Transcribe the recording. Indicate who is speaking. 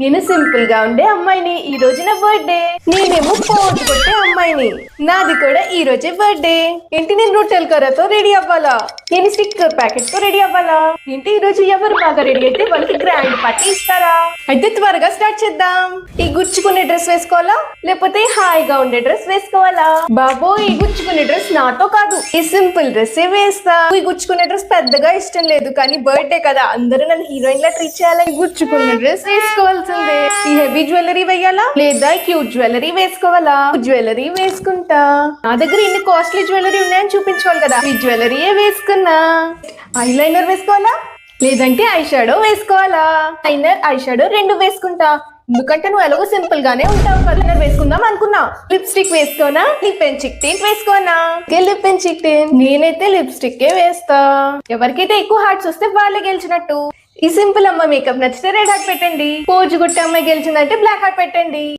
Speaker 1: నేను సింపుల్ గా ఉండే అమ్మాయిని, ఈ రోజు నా బర్త్డే. నేనేమో పోజు కొట్టే అమ్మాయిని, నాది కూడా ఈ రోజే బర్త్డే. ఏంటి నేను రొట్టెల కర్రతో రెడీ అవ్వాలా? నేను స్టిక్కర్ ప్యాకెట్ తో రెడీ అవ్వాలా? ఏంటి ఈ రోజు ఎవరు బాగా రెడీ అయితే వాళ్ళకి గ్రాండ్ పార్టీ ఇస్తారా? అయితే త్వరగా స్టార్ట్ చేద్దాం. ఈ గుచ్చుకునే డ్రెస్ వేసుకోవాలా లేకపోతే హాయిగా ఉండే డ్రెస్ వేసుకోవాలా? బాబో, ఈ గుచ్చుకునే డ్రెస్ నాతో కాదు, ఈ సింపుల్ డ్రెస్ వేస్తా. ఈ గుచ్చుకునే డ్రెస్ పెద్దగా ఇష్టం లేదు, కానీ బర్త్డే కదా, అందరూ నన్ను హీరోయిన్ లా ట్రీట్ చేయాలి. గుచ్చుకున్న డ్రెస్ వేసుకోవాల్సిందే. ఈ హెవీ జ్యువెలరీ వేయాలా లేదా క్యూట్ జ్యువెలరీ వేసుకోవాలా? జ్యువెలరీ వేసుకుంటా. నా దగ్గర ఇన్ని కాస్ట్లీ జ్యువెలరీ ఉన్నాయని చూపించుకోవాలి కదా, ఈ జ్యువెలరీయే వేసుకున్నా. ఐ లైనర్ వేసుకోవాలా లేదంటే ఐ షాడో వేసుకోవాలా? లైనర్ ఐ షాడో రెండు వేసుకుంటా, ఎందుకంటే నువ్వు ఎలాగో సింపుల్ గానే ఉంటావు కదా. వేసుకుందాం అనుకున్నా. లిప్స్టిక్ వేసుకోనా, లిప్ అండ్ చిక్ టింట్ వేసుకోనా? Lip and cheek tint. నేనైతే లిప్స్టిక్ వేస్తా. ఎవరికైతే ఎక్కువ హార్ట్స్ వస్తే వాళ్ళే గెలిచినట్టు. ఈ సింపుల్ అమ్మ మేకప్ నచ్చితే రెడ్ హార్ట్ పెట్టండి, పోజు గుట్ట అమ్మాయి గెలిచిందంటే బ్లాక్ హార్ట్ పెట్టండి.